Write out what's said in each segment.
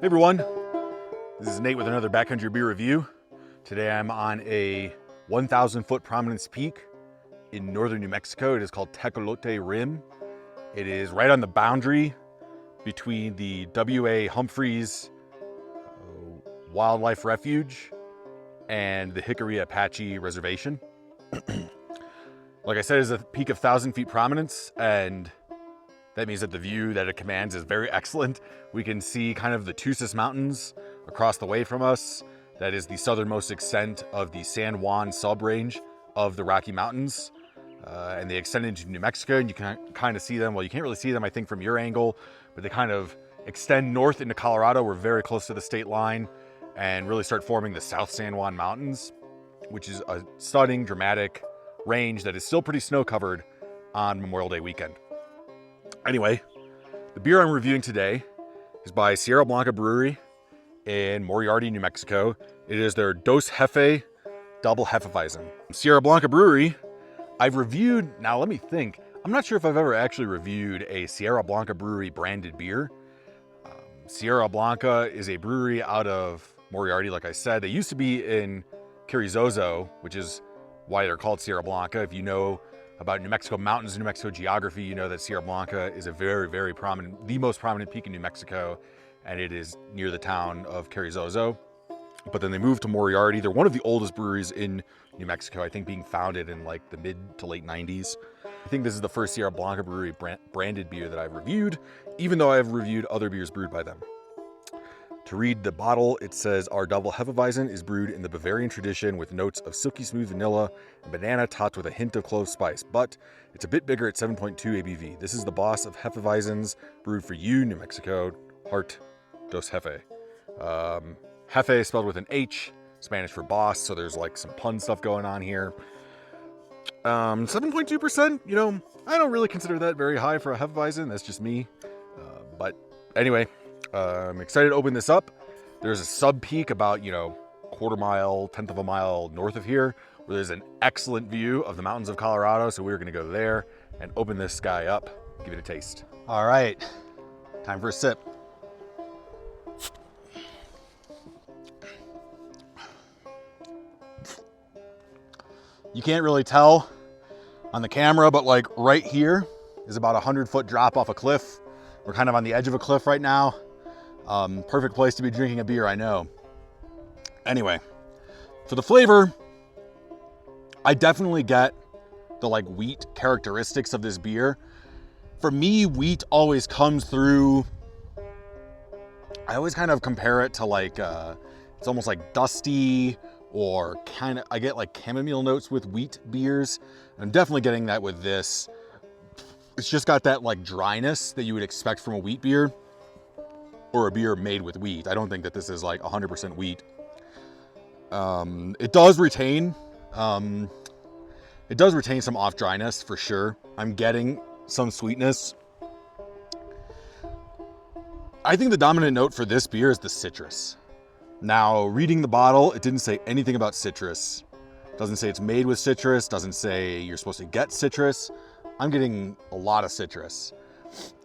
Hey everyone, this is Nate with another Backcountry beer review. Today I'm on a 1,000 foot prominence peak in northern New Mexico. It is called Tecolote Rim. It is right on the boundary between the W.A. Humphreys Wildlife Refuge and the Hickory Apache Reservation. Like I said, it's a peak of 1,000 feet prominence, and that means that the view that it commands is very excellent. We can see kind of the Tusas Mountains across the way from us. That is the southernmost extent of the San Juan sub-range of the Rocky Mountains. And they extend into New Mexico, and you can kind of see them. Well, you can't really see them, I think, from your angle, but they kind of extend north into Colorado. We're very close to the state line and really start forming the South San Juan Mountains, which is a stunning, dramatic range that is still pretty snow-covered on Memorial Day weekend. Anyway, the beer I'm reviewing today is by Sierra Blanca Brewery in Moriarty, New Mexico. It is their Dos Hefe double Hefeweizen. Sierra Blanca Brewery, I've reviewed, now let me think. I'm not sure if I've ever actually reviewed a Sierra Blanca Brewery branded beer. Sierra Blanca is a brewery out of Moriarty, like I said. They used to be in Carrizozo, which is why they're called Sierra Blanca. If you know about New Mexico mountains and New Mexico geography, you know that Sierra Blanca is a very, very prominent, the most prominent peak in New Mexico, and it is near the town of Carrizozo. But then they moved to Moriarty. They're one of the oldest breweries in New Mexico, I think being founded in like the mid to late 90s. I think this is the first Sierra Blanca Brewery branded beer that I've reviewed, even though I've reviewed other beers brewed by them. To read the bottle, it says, our double Hefeweizen is brewed in the Bavarian tradition with notes of silky smooth vanilla and banana topped with a hint of clove spice, but it's a bit bigger at 7.2 ABV. This is the boss of Hefeweizens, brewed for you, New Mexico, Heart Dos Hefe. Hefe is spelled with an H, Spanish for boss, so there's like some pun stuff going on here. 7.2%, you know, I don't really consider that very high for a Hefeweizen. That's just me. But anyway, I'm excited to open this up. There's a sub peak about, quarter mile, 1/10 of a mile north of here, where there's an excellent view of the mountains of Colorado. So we're going to go there and open this guy up, give it a taste. All right, time for a sip. You can't really tell on the camera, but like right here is about a 100-foot drop off a cliff. We're kind of on the edge of a cliff right now. Perfect place to be drinking a beer, I know. Anyway, for the flavor, I definitely get the like wheat characteristics of this beer. For me, wheat always comes through. I always kind of compare it to like, it's almost like dusty, or kind of, I get like chamomile notes with wheat beers. I'm definitely getting that with this. It's just got that like dryness that you would expect from a wheat beer or a beer made with wheat. I don't think that this is like 100% wheat. It does retain some off dryness for sure. I'm getting some sweetness. I think the dominant note for this beer is the citrus. Now, reading the bottle, it didn't say anything about citrus. Doesn't say it's made with citrus, doesn't say you're supposed to get citrus. I'm getting a lot of citrus.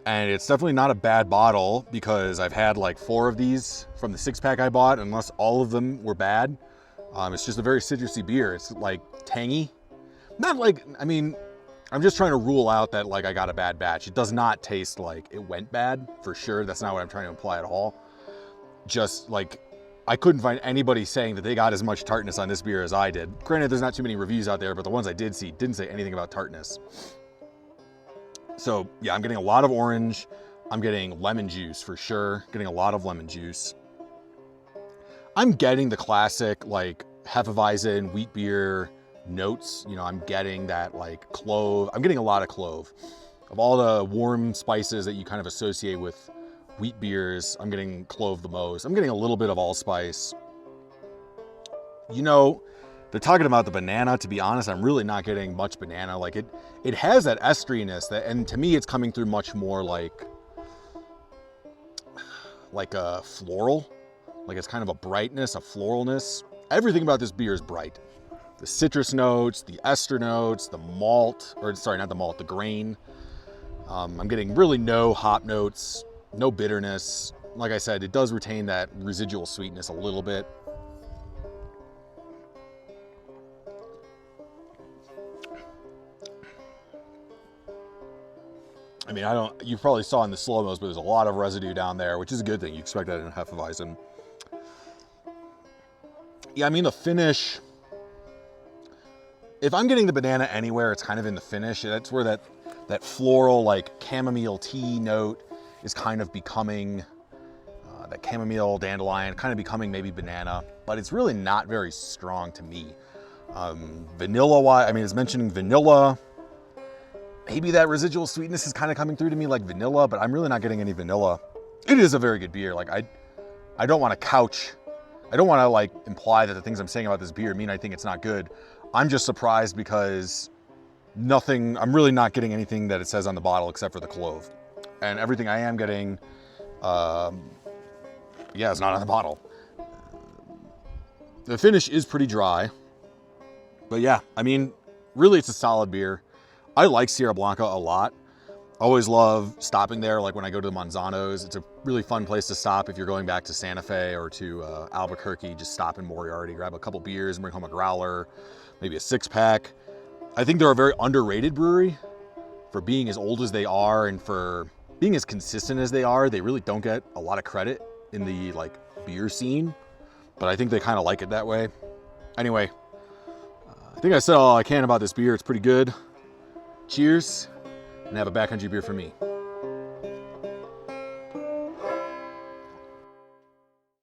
And it's definitely not a bad bottle, because I've had like 4 of these from the 6-pack I bought, unless all of them were bad. It's just a very citrusy beer. It's like tangy. Not like, I mean, I'm just trying to rule out that like I got a bad batch. It does not taste like it went bad, for sure. That's not what I'm trying to imply at all. Just like, I couldn't find anybody saying that they got as much tartness on this beer as I did. Granted, there's not too many reviews out there, but the ones I did see didn't say anything about tartness. So yeah, I'm getting a lot of orange. I'm getting lemon juice for sure. Getting a lot of lemon juice. I'm getting the classic like Hefeweizen wheat beer notes. I'm getting that like clove. I'm getting a lot of clove. Of all the warm spices that you kind of associate with wheat beers, I'm getting clove the most. I'm getting a little bit of allspice. They're talking about the banana. To be honest, I'm really not getting much banana. Like it has that esteriness and to me, it's coming through much more like a floral. Like it's kind of a brightness, a floralness. Everything about this beer is bright. The citrus notes, the ester notes, the malt, or sorry, not the malt, the grain. I'm getting really no hop notes, no bitterness. like I said, it does retain that residual sweetness a little bit. I mean, you probably saw in the slow-mos, but there's a lot of residue down there, which is a good thing. You expect that in a Hefeweizen. Yeah, I mean, the finish, if I'm getting the banana anywhere, it's kind of in the finish. That's where that floral, like chamomile tea note is kind of becoming, that chamomile dandelion, kind of becoming maybe banana, but it's really not very strong to me. Vanilla, I mean, it's mentioning vanilla. Maybe that residual sweetness is kind of coming through to me like vanilla, but I'm really not getting any vanilla. It is a very good beer. Like I don't want to like imply that the things I'm saying about this beer mean I think it's not good. I'm just surprised because I'm really not getting anything that it says on the bottle except for the clove. And everything I am getting, yeah, it's not on the bottle. The finish is pretty dry, but yeah, I mean, really it's a solid beer. I like Sierra Blanca a lot. Always love stopping there, like when I go to the Manzanos. It's a really fun place to stop if you're going back to Santa Fe or to Albuquerque. Just stop in Moriarty, grab a couple beers, and bring home a growler, maybe a 6-pack. I think they're a very underrated brewery for being as old as they are and for being as consistent as they are. They really don't get a lot of credit in the like beer scene, but I think they kind of like it that way. Anyway, I think I said all I can about this beer. It's pretty good. Cheers, and have a backcountry beer for me.